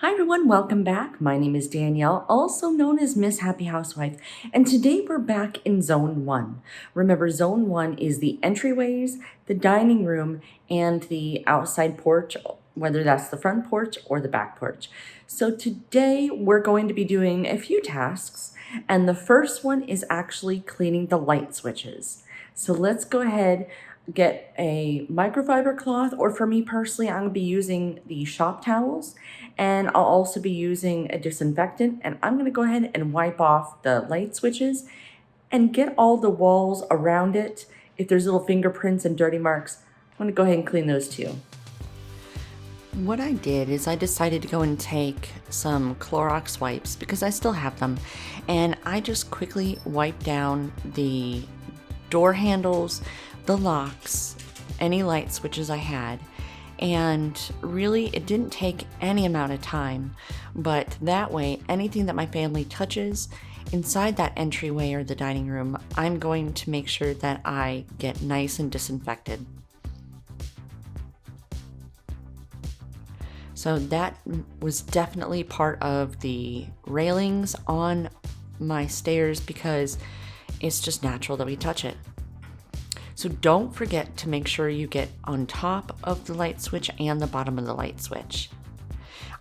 Hi everyone, welcome back. My name is Danielle, also known as Miss Happy Housewife, and today we're back in Zone 1. Remember, Zone 1 is the entryways, the dining room, and the outside porch, whether that's the front porch or the back porch. So today we're going to be doing a few tasks, and the first one is actually cleaning the light switches. So let's go ahead, get a microfiber cloth, or for me personally, I'm going to be using the shop towels, and I'll also be using a disinfectant, and I'm going to go ahead and wipe off the light switches and get all the walls around it. If there's little fingerprints and dirty marks, I'm going to go ahead and clean those too. What I did is I decided to go and take some Clorox wipes because I still have them, and I just quickly wiped down the door handles, the locks, any light switches I had. And really, it didn't take any amount of time, but that way, anything that my family touches inside that entryway or the dining room, I'm going to make sure that I get nice and disinfected. So that was definitely part of the railings on my stairs because it's just natural that we touch it. So don't forget to make sure you get on top of the light switch and the bottom of the light switch.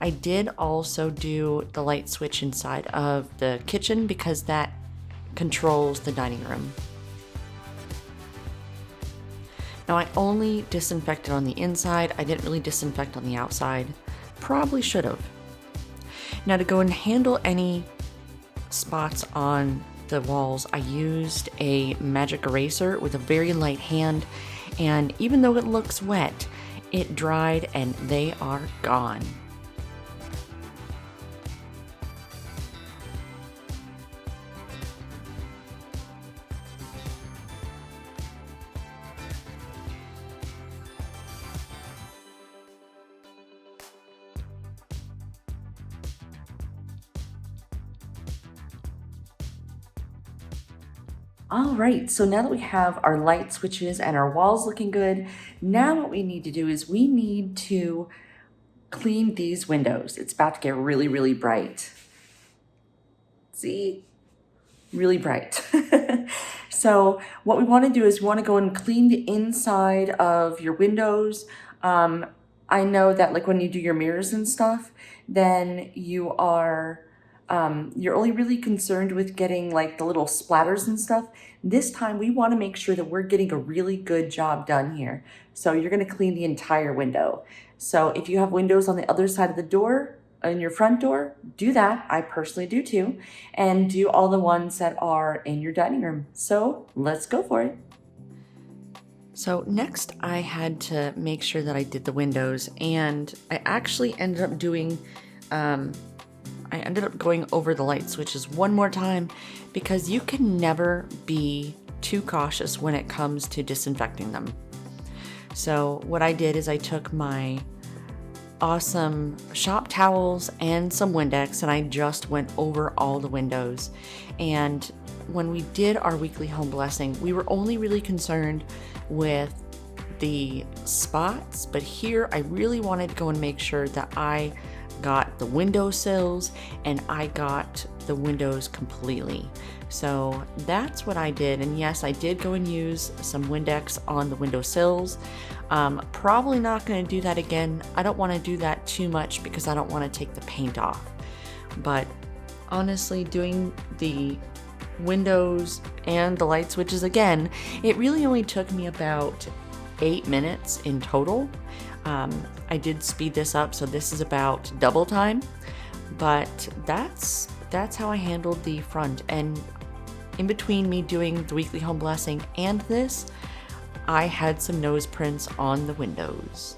I did also do the light switch inside of the kitchen because that controls the dining room. Now I only disinfected on the inside. I didn't really disinfect on the outside. Probably should have. Now to go and handle any spots on the walls, I used a magic eraser with a very light hand, and even though it looks wet, it dried and they are gone. All right, so now that we have our light switches and our walls looking good, now what we need to do is we need to clean these windows. It's about to get really, really bright. See? Really bright. So what we want to do is we want to go and clean the inside of your windows. I know that like when you do your mirrors and stuff, then you're only really concerned with getting like the little splatters and stuff. This time we want to make sure that we're getting a really good job done here. So you're going to clean the entire window. So if you have windows on the other side of the door, in your front door, do that. I personally do too. And do all the ones that are in your dining room. So let's go for it. So next I had to make sure that I did the windows, and I actually ended up doing, I ended up going over the light switches one more time because you can never be too cautious when it comes to disinfecting them. So what I did is I took my awesome shop towels and some Windex, and I just went over all the windows. And when we did our weekly home blessing, we were only really concerned with the spots, but here I really wanted to go and make sure that I got the windowsills and I got the windows completely. So that's what I did. And yes, I did go and use some Windex on the windowsills. Probably not going to do that again. I don't want to do that too much because I don't want to take the paint off. But honestly, doing the windows and the light switches again, it really only took me about 8 minutes in total. I did speed this up, so this is about double time, but that's how I handled the front. And in between me doing the weekly home blessing and this, I had some nose prints on the windows.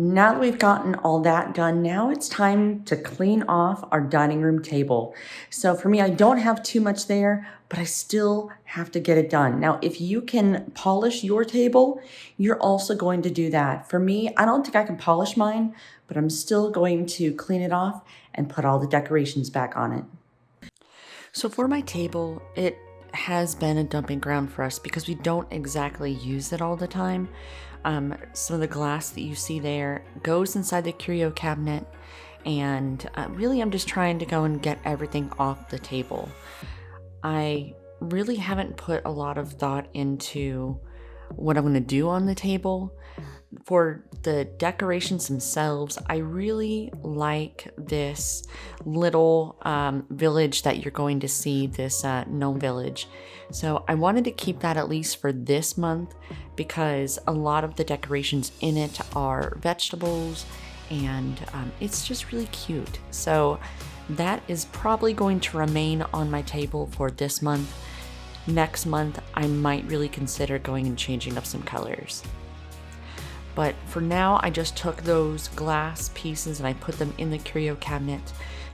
Now that we've gotten all that done, now it's time to clean off our dining room table. So for me, I don't have too much there, but I still have to get it done. Now, if you can polish your table, you're also going to do that. For me, I don't think I can polish mine, but I'm still going to clean it off and put all the decorations back on it. So for my table, it has been a dumping ground for us because we don't exactly use it all the time. Some of the glass that you see there goes inside the curio cabinet, and really I'm just trying to go and get everything off the table. I really haven't put a lot of thought into what I'm going to do on the table. For the decorations themselves, I really like this little village that you're going to see, this gnome village. So I wanted to keep that at least for this month because a lot of the decorations in it are vegetables, and it's just really cute. So that is probably going to remain on my table for this month. Next month, I might really consider going and changing up some colors. But for now, I just took those glass pieces and I put them in the curio cabinet.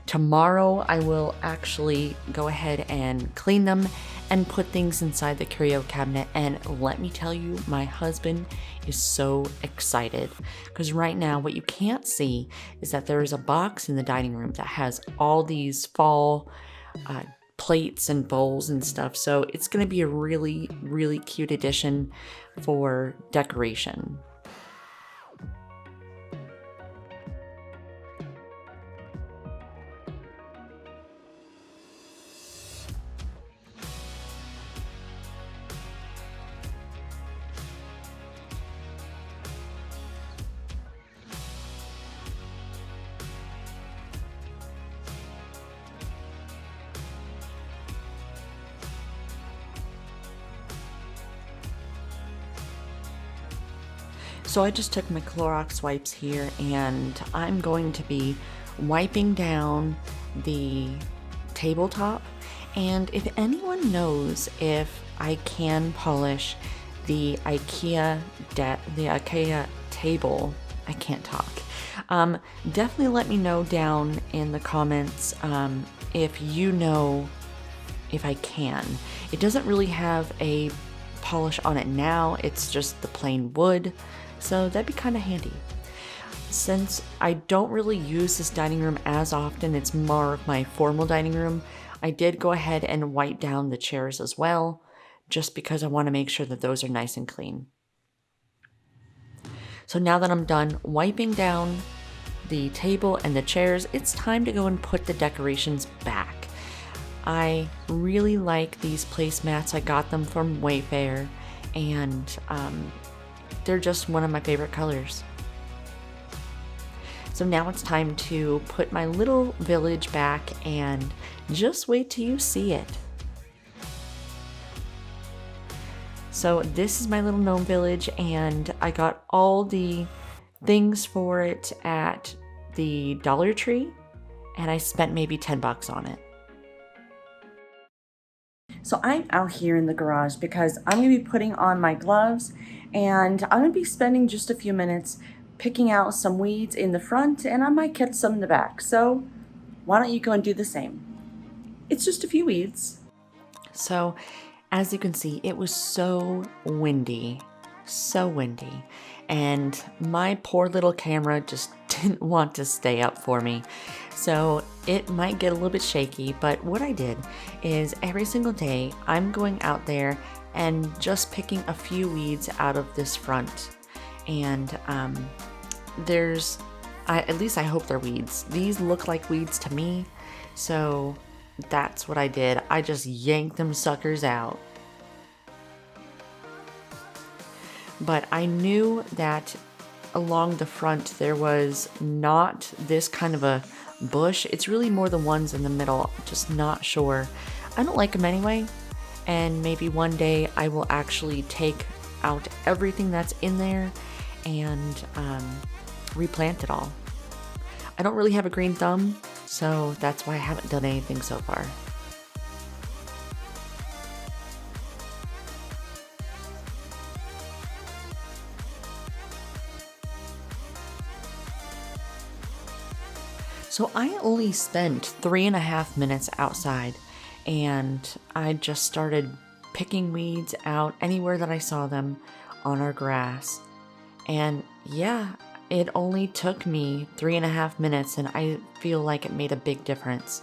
Tomorrow, I will actually go ahead and clean them and put things inside the curio cabinet. And let me tell you, my husband is so excited because right now what you can't see is that there is a box in the dining room that has all these fall plates and bowls and stuff. So it's going to be a really, really cute addition for decoration. So I just took my Clorox wipes here and I'm going to be wiping down the tabletop. And if anyone knows if I can polish the IKEA table, I can't talk. Definitely let me know down in the comments if you know if I can. It doesn't really have a polish on it now, it's just the plain wood. So that'd be kind of handy. Since I don't really use this dining room as often, it's more of my formal dining room, I did go ahead and wipe down the chairs as well, just because I want to make sure that those are nice and clean. So now that I'm done wiping down the table and the chairs, it's time to go and put the decorations back. I really like these placemats. I got them from Wayfair, and they're just one of my favorite colors. So now it's time to put my little village back and just wait till you see it. So this is my little gnome village, and I got all the things for it at the Dollar Tree, and I spent maybe $10 on it. So I'm out here in the garage because I'm going to be putting on my gloves, and I'm going to be spending just a few minutes picking out some weeds in the front, and I might catch some in the back. So why don't you go and do the same? It's just a few weeds. So as you can see, it was so windy, and my poor little camera just didn't want to stay up for me. So it might get a little bit shaky, but what I did is every single day I'm going out there and just picking a few weeds out of this front. And at least I hope they're weeds. These look like weeds to me, so that's what I did. I just yanked them suckers out. But I knew that along the front there was not this kind of a bush. It's really more the ones in the middle. Just not sure. I don't like them anyway, and maybe one day I will actually take out everything that's in there and replant it all. I don't really have a green thumb, so that's why I haven't done anything so far. So I only spent 3.5 minutes outside, and I just started picking weeds out anywhere that I saw them on our grass. And yeah, it only took me 3.5 minutes, and I feel like it made a big difference.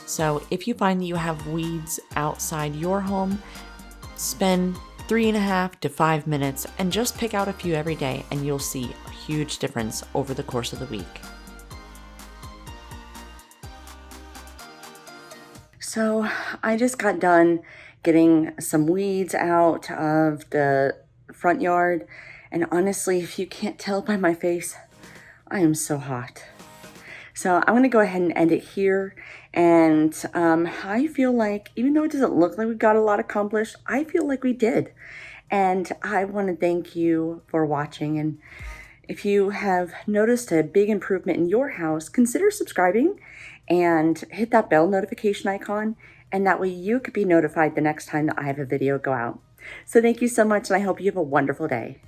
So if you find that you have weeds outside your home, spend 3.5 to 5 minutes and just pick out a few every day, and you'll see a huge difference over the course of the week. So I just got done getting some weeds out of the front yard, and honestly, if you can't tell by my face, I am so hot. So I'm going to go ahead and end it here. And I feel like, even though it doesn't look like we got a lot accomplished, I feel like we did. And I want to thank you for watching. And if you have noticed a big improvement in your house, consider subscribing and hit that bell notification icon. And that way you could be notified the next time that I have a video go out. So thank you so much, and I hope you have a wonderful day.